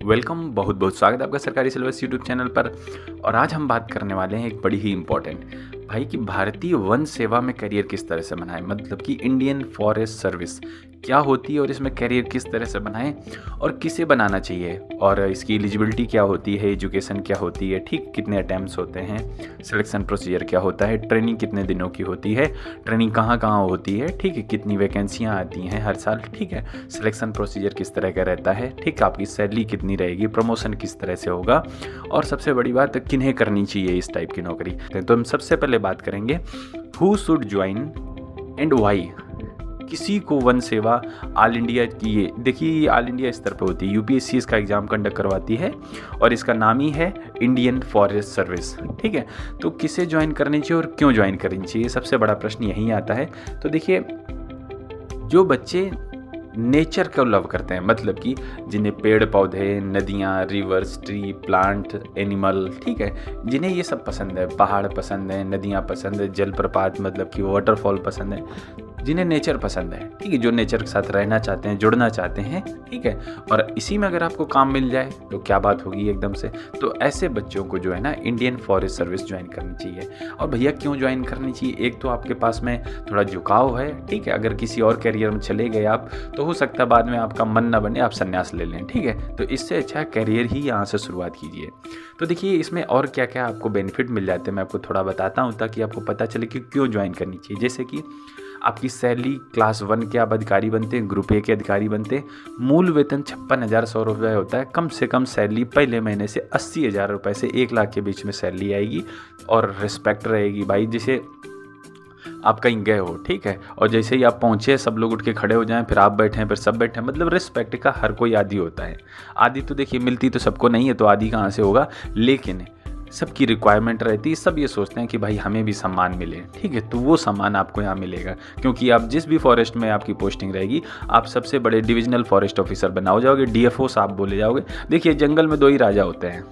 Welcome, बहुत बहुत स्वागत है आपका सरकारी सिलेबस यूट्यूब चैनल पर। और आज हम बात करने वाले हैं एक बड़ी ही इम्पोर्टेंट भाई कि भारतीय वन सेवा में करियर किस तरह से बनाएं, मतलब कि इंडियन फॉरेस्ट सर्विस क्या होती है और इसमें करियर किस तरह से बनाएं और किसे बनाना चाहिए और इसकी एलिजिबिलिटी क्या होती है, एजुकेशन क्या होती है, ठीक कितने अटैम्प्ट्स होते हैं, सिलेक्शन प्रोसीजर क्या होता है, ट्रेनिंग कितने दिनों की होती है, ट्रेनिंग कहाँ कहाँ होती है, ठीक है, कितनी वैकेंसियाँ आती हैं हर साल, ठीक है, सिलेक्शन प्रोसीजर किस तरह का रहता है, ठीक, आपकी सैलरी कितनी रहेगी, प्रमोशन किस तरह से होगा और सबसे बड़ी बात किन्हें करनी चाहिए इस टाइप की नौकरी। तो हम सबसे पहले बात करेंगे who should join and why. किसी को वन सेवा ऑल इंडिया की, ये देखिए ऑल इंडिया स्तर पे होती है, यूपीएससी इसका एग्जाम कंडक्ट करवाती है और इसका नाम ही है इंडियन फॉरेस्ट सर्विस, ठीक है। तो किसे ज्वाइन करनी चाहिए और क्यों ज्वाइन करनी चाहिए, सबसे बड़ा प्रश्न यही आता है। तो देखिए, जो बच्चे नेचर को लव करते हैं, मतलब कि जिन्हें पेड़ पौधे, नदियाँ, रिवर्स, ट्री, प्लांट, एनिमल, ठीक है, जिन्हें ये सब पसंद है, पहाड़ पसंद है, नदियाँ पसंद है, जलप्रपात मतलब कि वाटरफॉल पसंद है, जिन्हें नेचर पसंद है, ठीक है, जो नेचर के साथ रहना चाहते हैं, जुड़ना चाहते हैं, ठीक है, और इसी में अगर आपको काम मिल जाए तो क्या बात होगी एकदम से। तो ऐसे बच्चों को जो है ना इंडियन फॉरेस्ट सर्विस ज्वाइन करनी चाहिए। और भैया क्यों ज्वाइन करनी चाहिए, एक तो आपके पास में थोड़ा झुकाव है, ठीक है, अगर किसी और करियर में चले गए आप तो हो सकता है बाद में आपका मन ना बने, आप संन्यास ले लें, ठीक है। तो इससे अच्छा करियर ही यहाँ से शुरुआत कीजिए। तो देखिए इसमें और क्या क्या आपको बेनिफिट मिल जाते हैं, मैं आपको थोड़ा बताता हूँ ताकि आपको पता चले कि क्यों ज्वाइन करनी चाहिए। जैसे कि आपकी सैलरी क्लास 1 के आप अधिकारी बनते हैं, ग्रुप ए के अधिकारी बनते हैं, मूल वेतन 56,100 रुपये होता है। कम से कम सैलरी पहले महीने से 80,000 रुपये से 1 लाख के बीच में सैलरी आएगी और रिस्पेक्ट रहेगी भाई, जैसे आप कहीं गए हो, ठीक है, और जैसे ही आप पहुँचे सब लोग उठ के खड़े हो जाएं, फिर आप बैठें, फिर सब बैठें, मतलब रिस्पेक्ट का हर कोई आदी होता है। आदी तो देखिए मिलती तो सबको नहीं है, तो आदी कहाँ से होगा, लेकिन सबकी रिक्वायरमेंट रहती है, सब ये सोचते हैं कि भाई हमें भी सम्मान मिले, ठीक है। तो वो सम्मान आपको यहाँ मिलेगा क्योंकि आप जिस भी फॉरेस्ट में आपकी पोस्टिंग रहेगी, आप सबसे बड़े डिविजनल फॉरेस्ट ऑफिसर बना हो जाओगे, डीएफओ साहब बोले जाओगे। देखिए जंगल में 2 ही राजा होते हैं,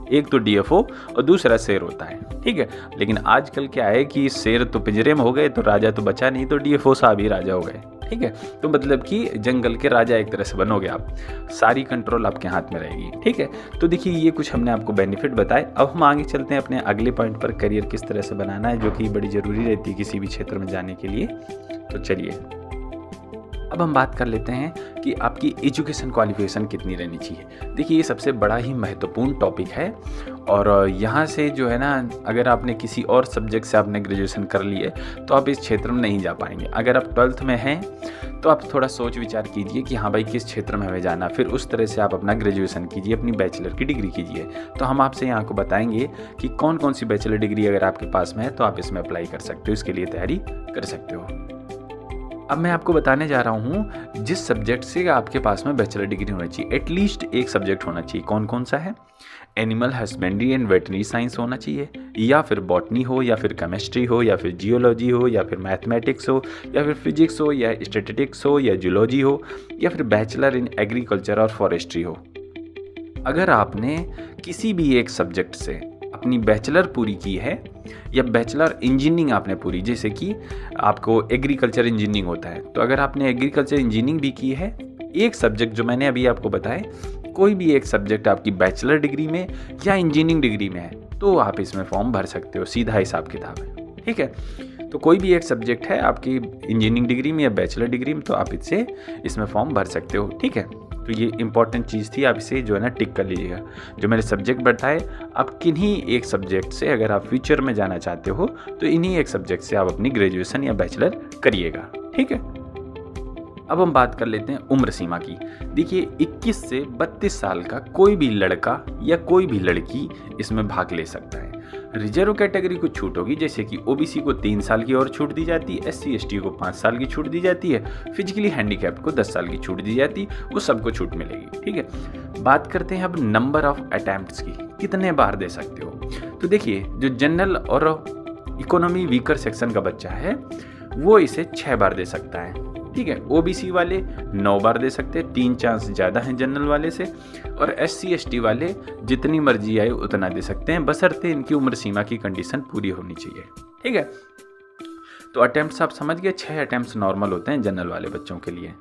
एक तो डीएफओ और दूसरा शेर होता है, ठीक है। लेकिन आजकल क्या है कि शेर तो पिंजरे में हो गए तो राजा तो बचा नहीं, तो डीएफओ साहब ही राजा हो गए, ठीक है। तो मतलब कि जंगल के राजा एक तरह से बनोगे आप, सारी कंट्रोल आपके हाथ में रहेगी, ठीक है। तो देखिए ये कुछ हमने आपको बेनिफिट बताए। अब हम आगे चलते हैं अपने अगले पॉइंट पर, करियर किस तरह से बनाना है, जो कि बड़ी ज़रूरी रहती है किसी भी क्षेत्र में जाने के लिए। तो चलिए अब हम बात कर लेते हैं कि आपकी एजुकेशन क्वालिफिकेशन कितनी रहनी चाहिए। देखिए ये सबसे बड़ा ही महत्वपूर्ण टॉपिक है और यहाँ से जो है ना, अगर आपने किसी और सब्जेक्ट से आपने ग्रेजुएशन कर ली है तो आप इस क्षेत्र में नहीं जा पाएंगे। अगर आप 12th में हैं तो आप थोड़ा सोच विचार कीजिए कि हाँ भाई किस क्षेत्र में हमें जाना, फिर उस तरह से आप अपना ग्रेजुएशन कीजिए, अपनी बैचलर की डिग्री कीजिए। तो हम आपसे यहाँ को बताएंगे कि कौन कौन सी बैचलर डिग्री अगर आपके पास में है तो आप इसमें अप्लाई कर सकते हो, इसके लिए तैयारी कर सकते हो। अब मैं आपको बताने जा रहा हूँ जिस सब्जेक्ट से आपके पास में बैचलर डिग्री होनी चाहिए, एटलीस्ट एक सब्जेक्ट होना चाहिए। कौन कौन सा है, animal husbandry and veterinary science होना चाहिए, या फिर बॉटनी हो, या फिर केमिस्ट्री हो, या फिर जियोलॉजी हो, या फिर मैथमेटिक्स हो, या फिर फिजिक्स हो, या स्टैटिस्टिक्स हो, या जूलॉजी हो, या फिर बैचलर इन एग्रीकल्चर और फॉरेस्ट्री हो। अगर आपने किसी भी एक सब्जेक्ट से अपनी बैचलर पूरी की है या बैचलर इंजीनियरिंग आपने पूरी, जैसे कि आपको एग्रीकल्चर इंजीनियरिंग होता है, तो अगर आपने एग्रीकल्चर इंजीनियरिंग भी की है, एक सब्जेक्ट जो मैंने अभी आपको बताए, कोई भी एक सब्जेक्ट आपकी बैचलर डिग्री में या इंजीनियरिंग डिग्री में है, तो आप इसमें फॉर्म भर सकते हो, सीधा हिसाब किताब है, ठीक है। तो कोई भी एक सब्जेक्ट है आपकी इंजीनियरिंग डिग्री में या बैचलर डिग्री में, तो आप इसमें फॉर्म भर सकते हो, ठीक है। तो ये इंपॉर्टेंट चीज़ थी, आप इसे जो है ना टिक कर लीजिएगा। जो मैंने सब्जेक्ट बताए, आप किन्हीं एक सब्जेक्ट से अगर आप फ्यूचर में जाना चाहते हो तो इन्हीं एक सब्जेक्ट से आप अपनी ग्रेजुएशन या बैचलर करिएगा, ठीक है। अब हम बात कर लेते हैं उम्र सीमा की। देखिए 21 से 32 साल का कोई भी लड़का या कोई भी लड़की इसमें भाग ले सकता है। रिजर्व कैटेगरी को छूट होगी, जैसे कि ओबीसी को 3 साल की और छूट दी जाती है, एससी एसटी को 5 साल की छूट दी जाती है, फिजिकली हैंडीकैप्ड को 10 साल की छूट दी जाती है, वो सबको छूट मिलेगी, ठीक है। बात करते हैं अब नंबर ऑफ अटेम्प्ट्स की, कितने बार दे सकते हो। तो देखिए जो जनरल और इकोनॉमी वीकर सेक्शन का बच्चा है वो इसे 6 बार दे सकता है, ठीक है। ओबीसी वाले 9 बार दे सकते हैं, 3 चांस ज़्यादा हैं जनरल वाले से, और एससी एसटी वाले जितनी मर्जी आए उतना दे सकते हैं, बशर्ते इनकी उम्र सीमा की कंडीशन पूरी होनी चाहिए, ठीक है। तो अटेम्प्ट्स आप समझ गए, 6 अटेम्प्ट्स नॉर्मल होते हैं जनरल वाले बच्चों के लिए।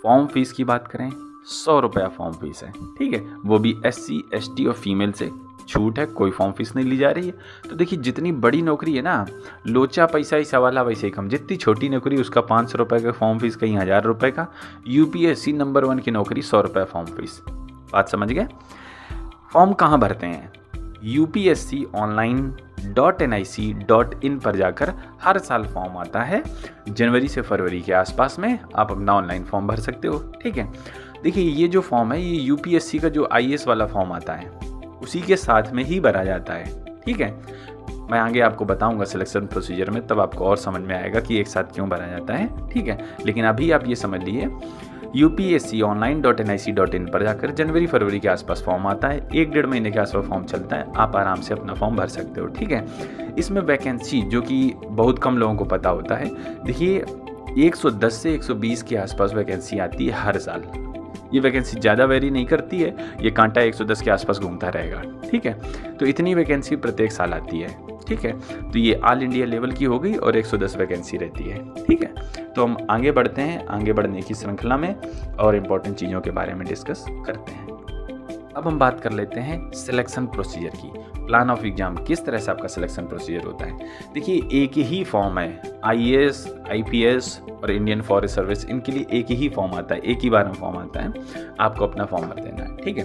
फॉर्म फीस की बात करें ₹100 फॉर्म फीस है, ठीक है। वो भी SC ST और फीमेल से छूट है, कोई फॉर्म फीस नहीं ली जा रही है। तो देखिए जितनी बड़ी नौकरी है ना, लोचा पैसा ही सवाला वैसे ही कम। जितनी छोटी नौकरी उसका ₹500 का फॉर्म फीस, कहीं ₹1000 का। UPSC नंबर 1 की नौकरी ₹100 फॉर्म फीस। बात समझ गए। फॉर्म कहाँ भरते हैं? upsconline.nic.in पर जाकर हर साल फॉर्म आता है। जनवरी से फरवरी के आसपास में आप अपना ऑनलाइन फॉर्म भर सकते हो, ठीक है। देखिए ये जो फॉर्म है, ये UPSC का जो IAS वाला फॉर्म आता है उसी के साथ में ही भरा जाता है, ठीक है। मैं आगे आपको बताऊंगा सिलेक्शन प्रोसीजर में, तब आपको और समझ में आएगा कि एक साथ क्यों भरा जाता है, ठीक है। लेकिन अभी आप ये समझ लिए, upsconline.nic.in पर जाकर जनवरी फरवरी के आसपास फॉर्म आता है। 1-1.5 महीने के आसपास फॉर्म चलता है, आप आराम से अपना फॉर्म भर सकते हो, ठीक है। इसमें वैकेंसी, जो कि बहुत कम लोगों को पता होता है, देखिए 110 से 120 के आसपास वैकेंसी आती है हर साल। ये वैकेंसी ज़्यादा वेरी नहीं करती है, ये कांटा 110 के आसपास घूमता रहेगा, ठीक है। तो इतनी वैकेंसी प्रत्येक साल आती है, ठीक है। तो ये ऑल इंडिया लेवल की हो गई और 110 वैकेंसी रहती है, ठीक है। तो हम आगे बढ़ते हैं, आगे बढ़ने की श्रृंखला में और इम्पोर्टेंट चीज़ों के बारे में डिस्कस करते हैं। अब हम बात कर लेते हैं सिलेक्शन प्रोसीजर की। प्लान ऑफ एग्जाम, किस तरह से आपका सिलेक्शन प्रोसीजर होता है। देखिए एक ही फॉर्म है, IAS, IPS और इंडियन फॉरेस्ट सर्विस, इनके लिए एक ही फॉर्म आता है, एक ही बार में फॉर्म आता है। आपको अपना फॉर्म भर देना है, ठीक है।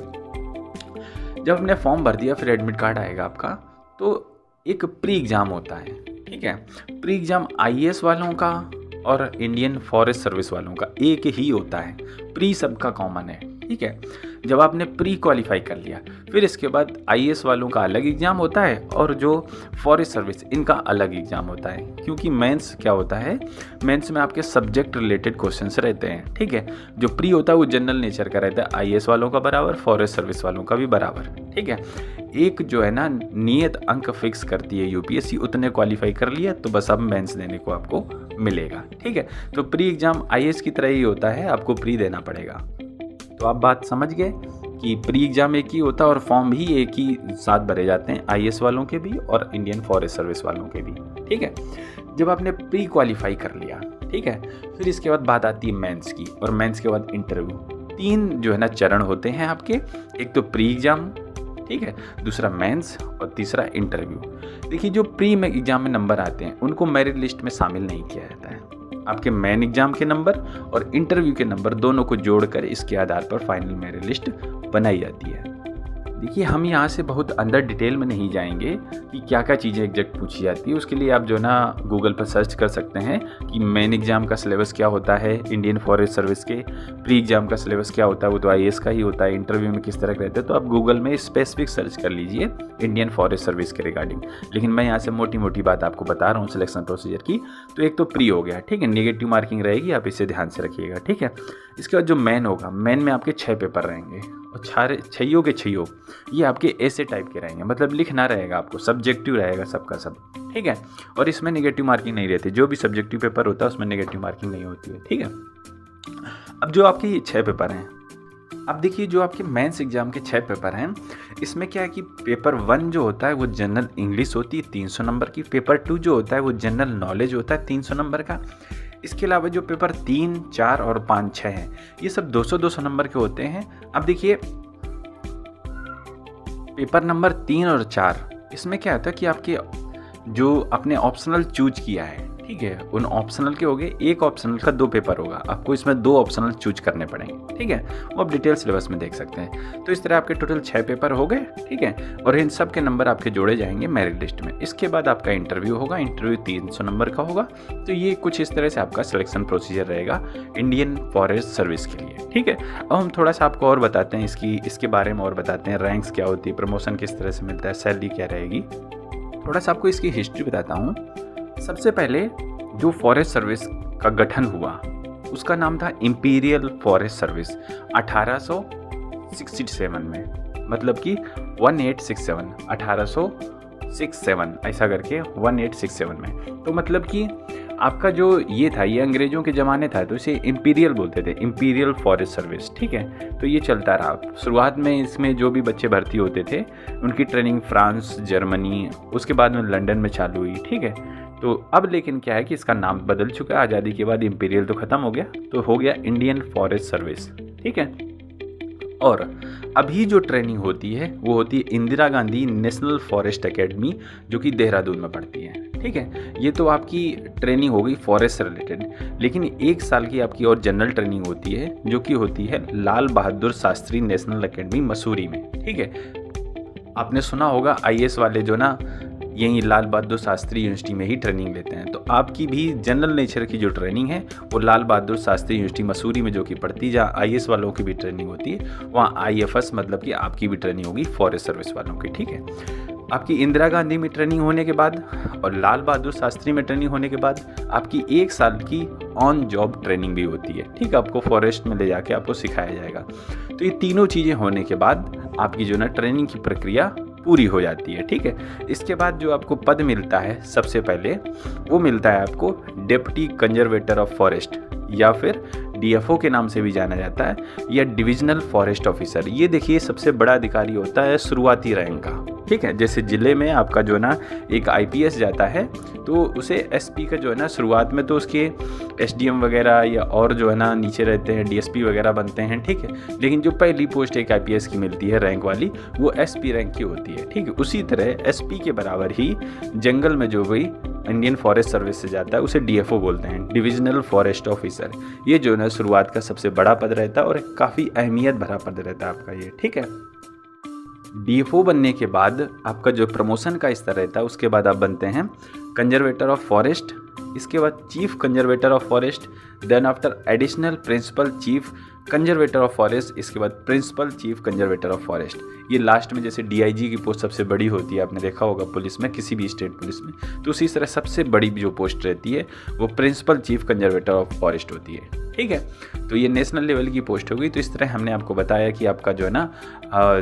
जब हमने फॉर्म भर दिया, फिर एडमिट कार्ड आएगा आपका, तो एक प्री एग्ज़ाम होता है, ठीक है। प्री एग्ज़ाम IAS वालों का और इंडियन फॉरेस्ट सर्विस वालों का एक ही होता है। प्री सबका कॉमन है, ठीक है। जब आपने प्री क्वालिफाई कर लिया, फिर इसके बाद IAS वालों का अलग एग्ज़ाम होता है और जो फॉरेस्ट सर्विस, इनका अलग एग्ज़ाम होता है। क्योंकि मेंस क्या होता है, मेंस में आपके सब्जेक्ट रिलेटेड क्वेश्चंस रहते हैं, ठीक है। जो प्री होता है वो जनरल नेचर का रहता है, IAS वालों का बराबर, फॉरेस्ट सर्विस वालों का भी बराबर, ठीक है। एक जो है ना नियत अंक फिक्स करती है UPSC, उतने क्वालिफाई कर लिया तो बस अब मेंस देने को आपको मिलेगा, ठीक है। तो प्री एग्ज़ाम IAS की तरह ही होता है, आपको प्री देना पड़ेगा। तो आप बात समझ गए कि प्री एग्ज़ाम एक ही होता है और फॉर्म भी एक ही साथ भरे जाते हैं, IAS वालों के भी और इंडियन फॉरेस्ट सर्विस वालों के भी, ठीक है। जब आपने प्री क्वालिफाई कर लिया, ठीक है, फिर इसके बाद बात आती है मेंस की, और मेंस के बाद इंटरव्यू। 3 जो है ना चरण होते हैं आपके, एक तो प्री एग्ज़ाम, ठीक है, दूसरा मेंस और तीसरा इंटरव्यू। देखिए जो प्री एग्ज़ाम में नंबर आते हैं उनको मेरिट लिस्ट में शामिल नहीं किया जाता है। आपके मेन एग्जाम के नंबर और इंटरव्यू के नंबर दोनों को जोड़कर इसके आधार पर फाइनल मेरिट लिस्ट बनाई जाती है। देखिए हम यहाँ से बहुत अंदर डिटेल में नहीं जाएंगे कि क्या क्या चीज़ें एग्जैक्ट पूछी जाती है। उसके लिए आप जो ना गूगल पर सर्च कर सकते हैं कि मेन एग्जाम का सिलेबस क्या होता है इंडियन फॉरेस्ट सर्विस के, प्री एग्जाम का सिलेबस क्या होता है, वो तो IAS का ही होता है, इंटरव्यू में किस तरह का रहता है। तो आप गूगल में स्पेसिफिक सर्च कर लीजिए इंडियन फॉरेस्ट सर्विस के रिगार्डिंग। लेकिन मैं यहाँ से मोटी मोटी बात आपको बता रहा हूँ सिलेक्शन प्रोसीजर की। तो एक तो प्री हो गया, ठीक है, नेगेटिव मार्किंग रहेगी, आप इसे ध्यान से रखिएगा, ठीक है। इसके बाद जो मेन होगा, मेन में आपके 6 पेपर रहेंगे और छइयों के छइयों ये आपके ऐसे टाइप के रहेंगे, मतलब लिखना रहेगा आपको, सब्जेक्टिव रहेगा सबका सब, ठीक है। और इसमें नेगेटिव मार्किंग नहीं रहती, जो भी सब्जेक्टिव पेपर होता है उसमें नेगेटिव मार्किंग नहीं होती है, ठीक है। अब जो आपके ये 6 पेपर हैं, अब देखिए जो आपके मेंस एग्जाम के 6 पेपर हैं, इसमें क्या है कि पेपर 1 जो होता है वो जनरल इंग्लिश होती है 300 नंबर की, पेपर 2 जो होता है वो जनरल नॉलेज होता है 300 नंबर का। इसके अलावा जो पेपर 3, 4 और 5, 6 हैं, ये सब 200-200 नंबर के होते हैं। अब देखिए पेपर नंबर 3 और 4, इसमें क्या होता है कि आपके जो आपने ऑप्शनल चूज किया है, ठीक है, उन ऑप्शनल के हो गए, एक ऑप्शनल का 2 पेपर होगा, आपको इसमें 2 ऑप्शनल चूज करने पड़ेंगे, ठीक है। वो आप डिटेल सिलेबस में देख सकते हैं। तो इस तरह आपके टोटल 6 पेपर हो गए, ठीक है, और इन सब के नंबर आपके जोड़े जाएंगे मेरिट लिस्ट में। इसके बाद आपका इंटरव्यू होगा, इंटरव्यू 300 नंबर का होगा। तो ये कुछ इस तरह से आपका सिलेक्शन प्रोसीजर रहेगा इंडियन फॉरेस्ट सर्विस के लिए, ठीक है। अब हम थोड़ा सा आपको और बताते हैं इसके बारे में, और बताते हैं रैंक्स क्या होती है, प्रमोशन किस तरह से मिलता है, सैलरी क्या रहेगी। थोड़ा सा आपको इसकी हिस्ट्री बताता हूँ। सबसे पहले जो फॉरेस्ट सर्विस का गठन हुआ उसका नाम था इंपीरियल फॉरेस्ट सर्विस 1867 में, मतलब कि 1867 ऐसा करके 1867 में। तो मतलब कि आपका जो ये था, ये अंग्रेजों के ज़माने था, तो इसे इंपीरियल बोलते थे, इंपीरियल फॉरेस्ट सर्विस, ठीक है। तो ये चलता रहा। शुरुआत में इसमें जो भी बच्चे भर्ती होते थे उनकी ट्रेनिंग फ्रांस, जर्मनी, उसके बाद में लंदन में चालू हुई, ठीक है। तो अब लेकिन क्या है कि इसका नाम बदल चुका है, आज़ादी के बाद इंपीरियल तो ख़त्म हो गया, तो हो गया इंडियन फॉरेस्ट सर्विस, ठीक है। और अभी जो ट्रेनिंग होती है वो होती है Indira Gandhi national forest academy, जो कि देहरादून में पड़ती है। ठीक है, ये तो आपकी ट्रेनिंग हो गई फॉरेस्ट से रिलेटेड। लेकिन 1 साल की आपकी और जनरल ट्रेनिंग होती है, जो कि होती है लाल बहादुर शास्त्री नेशनल एकेडमी मसूरी में। ठीक है, आपने सुना होगा आईएएस वाले जो ना यहीं लाल बहादुर शास्त्री यूनिवर्सिटी में ही ट्रेनिंग लेते हैं, तो आपकी भी जनरल नेचर की जो ट्रेनिंग है वो लाल बहादुर शास्त्री यूनिवर्सिटी मसूरी में जो कि पड़ती है, जहाँ आईएएस वालों की भी ट्रेनिंग होती है, वहाँ आईएफएस मतलब कि आपकी भी ट्रेनिंग होगी फॉरेस्ट सर्विस वालों की। ठीक है, आपकी इंदिरा गांधी में ट्रेनिंग होने के बाद और लाल बहादुर शास्त्री में ट्रेनिंग होने के बाद आपकी 1 साल की ऑन जॉब ट्रेनिंग भी होती है। ठीक है, आपको फॉरेस्ट में ले जाके आपको सिखाया जाएगा। तो ये तीनों चीज़ें होने के बाद आपकी जो ना ट्रेनिंग की प्रक्रिया पूरी हो जाती है। ठीक है, इसके बाद जो आपको पद मिलता है सबसे पहले वो मिलता है आपको डिप्टी कंजर्वेटर ऑफ फॉरेस्ट, या फिर डीएफओ के नाम से भी जाना जाता है, या डिविजनल फॉरेस्ट ऑफिसर। ये देखिए सबसे बड़ा अधिकारी होता है शुरुआती रैंक का। ठीक है, जैसे ज़िले में आपका जो है ना एक आईपीएस जाता है तो उसे एसपी का जो है ना शुरुआत में तो उसके एसडीएम वगैरह या और जो है ना नीचे रहते हैं डीएसपी वगैरह बनते हैं। ठीक है, लेकिन जो पहली पोस्ट एक आईपीएस की मिलती है रैंक वाली, वो एसपी रैंक की होती है। ठीक है, उसी तरह एसपी के बराबर ही जंगल में जो भी इंडियन फॉरेस्ट सर्विस से जाता है उसे डीएफओ बोलते हैं, डिविजनल फॉरेस्ट ऑफिसर। ये जो है ना शुरुआत का सबसे बड़ा पद रहता है और काफ़ी अहमियत भरा पद रहता है आपका ये। ठीक है, डीएफओ बनने के बाद आपका जो प्रमोशन का स्तर रहता है उसके बाद आप बनते हैं कंजर्वेटर ऑफ फॉरेस्ट, इसके बाद chief conservator of forest, then after additional principal chief conservator of forest, इसके बाद principal chief conservator of forest. ये लास्ट में जैसे डीआईजी की पोस्ट सबसे बड़ी होती है, आपने देखा होगा पुलिस में, किसी भी स्टेट पुलिस में, तो उसी तरह सबसे बड़ी जो पोस्ट रहती है वो principal chief conservator of forest होती है। ठीक है, तो ये नेशनल लेवल की पोस्ट होगी। तो इस तरह हमने आपको बताया कि आपका जो है ना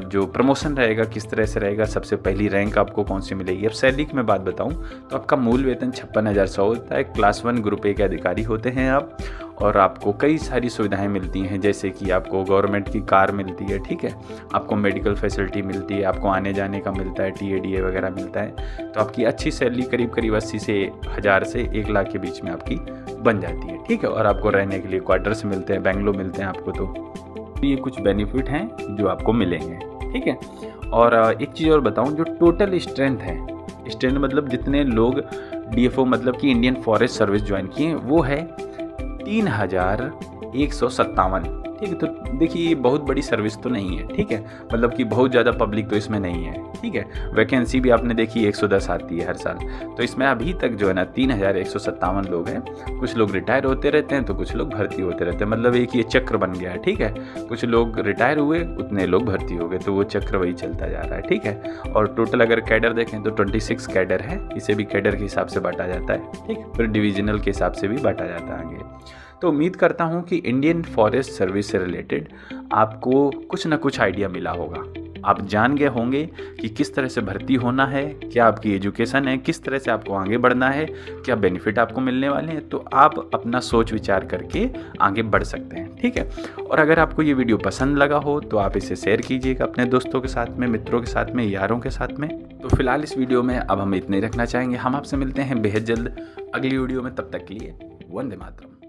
जो प्रमोशन रहेगा किस तरह से रहेगा, सबसे पहली रैंक आपको कौन सी मिलेगी। अब सैलरी की मैं बात बताऊं तो आपका मूल वेतन 56,100 होता है। क्लास 1 ग्रुप ए के अधिकारी होते हैं आप, और आपको कई सारी सुविधाएं मिलती हैं, जैसे कि आपको गवर्नमेंट की कार मिलती है। ठीक है, आपको मेडिकल फैसिलिटी मिलती है, आपको आने जाने का मिलता है, टीएडीए वगैरह मिलता है। तो आपकी अच्छी सैलरी करीब करीब 80 से 1000 से 1 लाख के बीच में आपकी बन जाती है। ठीक है, और आपको रहने के लिए क्वार्टर्स मिलते हैं, बेंगलो मिलते हैं आपको। तो ये कुछ बेनिफिट हैं जो आपको मिलेंगे। ठीक है, और एक चीज़ और बताऊं, जो टोटल स्ट्रेंथ है, स्ट्रेंथ मतलब जितने लोग डीएफओ मतलब कि इंडियन फॉरेस्ट सर्विस ज्वाइन किए हैं, वो है 3157। ठीक है, तो देखिए ये बहुत बड़ी सर्विस तो नहीं है। ठीक है, मतलब कि बहुत ज़्यादा पब्लिक तो इसमें नहीं है। ठीक है, वैकेंसी भी आपने देखी 110 आती है हर साल। तो इसमें अभी तक जो है ना 3157 लोग हैं। कुछ लोग रिटायर होते रहते हैं तो कुछ लोग भर्ती होते रहते हैं, मतलब एक ये चक्र बन गया है। ठीक है, कुछ लोग रिटायर हुए, उतने लोग भर्ती हो गए, तो वो चक्र वही चलता जा रहा है। ठीक है, और टोटल अगर कैडर देखें तो 26 कैडर है, इसे भी कैडर के हिसाब से बांटा जाता है। ठीक है, फिर डिविजनल के हिसाब से भी बांटा जाता है आगे। तो उम्मीद करता हूँ कि इंडियन फॉरेस्ट सर्विस से रिलेटेड आपको कुछ ना कुछ आइडिया मिला होगा। आप जान गए होंगे कि किस तरह से भर्ती होना है, क्या आपकी एजुकेशन है, किस तरह से आपको आगे बढ़ना है, क्या बेनिफिट आपको मिलने वाले हैं। तो आप अपना सोच विचार करके आगे बढ़ सकते हैं। ठीक है, और अगर आपको ये वीडियो पसंद लगा हो तो आप इसे शेयर कीजिएगा अपने दोस्तों के साथ में, मित्रों के साथ में, यारों के साथ में। तो फिलहाल इस वीडियो में अब हम इतने ही रखना चाहेंगे। हम आपसे मिलते हैं बेहद जल्द अगली वीडियो में, तब तक के लिए वंदे मातरम।